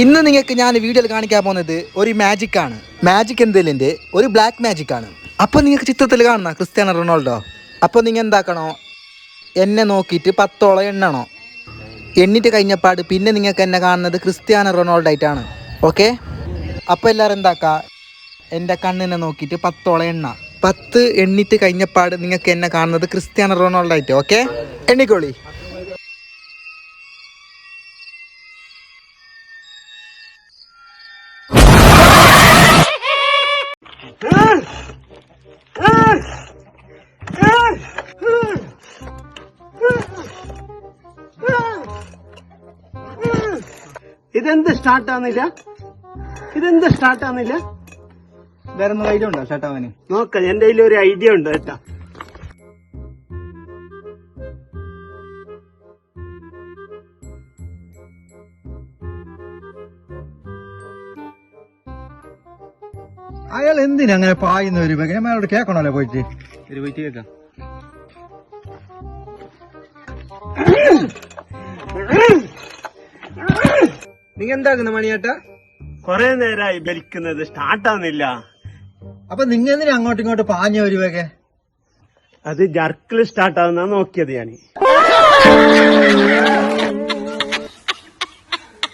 ഇന്ന് നിങ്ങൾക്ക് ഞാൻ വീഡിയോയിൽ കാണിക്കാൻ പോകുന്നത് ഒരു മാജിക് ആണ്. മാജിക് എന്തേലിൻ്റെ ഒരു ബ്ലാക്ക് മാജിക് ആണ്. അപ്പോൾ നിങ്ങൾക്ക് ചിത്രത്തിൽ കാണുന്ന ക്രിസ്ത്യാനോ റൊണാൾഡോ. അപ്പോൾ നിങ്ങൾ എന്താക്കണോ, എന്നെ നോക്കിയിട്ട് 10 എണ്ണണോ. എണ്ണിട്ട് കഴിഞ്ഞപ്പാട് പിന്നെ നിങ്ങൾക്ക് എന്നെ കാണുന്നത് ക്രിസ്ത്യാനോ റൊണാൾഡോ ആയിട്ടാണ്. ഓക്കെ, അപ്പോൾ എല്ലാവരും എന്താക്കുക, എൻ്റെ കണ്ണിനെ നോക്കിയിട്ട് 10 എണ്ണ. 10 എണ്ണിട്ട് കഴിഞ്ഞപ്പാട് നിങ്ങൾക്ക് എന്നെ കാണുന്നത് ക്രിസ്ത്യാനോ റൊണാൾഡോ ആയിട്ട്. ഓക്കെ, എണ്ണിക്കോളി. ഇതെന്ത് സ്റ്റാർട്ടാന്നില്ല? വേറെ ഒന്നും ഐഡിയ ഉണ്ടോ ചേട്ടാവന്? നോക്ക, എന്റെ കയ്യിൽ ഒരു ഐഡിയ ഉണ്ട് കേട്ടാ. അയാൾ എന്തിനാ അങ്ങനെ പായുന്ന ഒരു ഞമ്മളോട് കേക്കണല്ലോ പോയിട്ട് കേക്കാം. നിങ്ങൾ എന്താക്കുന്ന മണിയേട്ടാ? കൊറേ നേരമായി ബലിക്കുന്നത്, സ്റ്റാർട്ടാന്നില്ല. അപ്പൊ നിങ്ങൾ എന്തിനാ അങ്ങോട്ടും ഇങ്ങോട്ട് പാഞ്ഞ ഒരു അത് ജർക്കിൽ സ്റ്റാർട്ടാവുന്ന നോക്കിയത് ഞാൻ.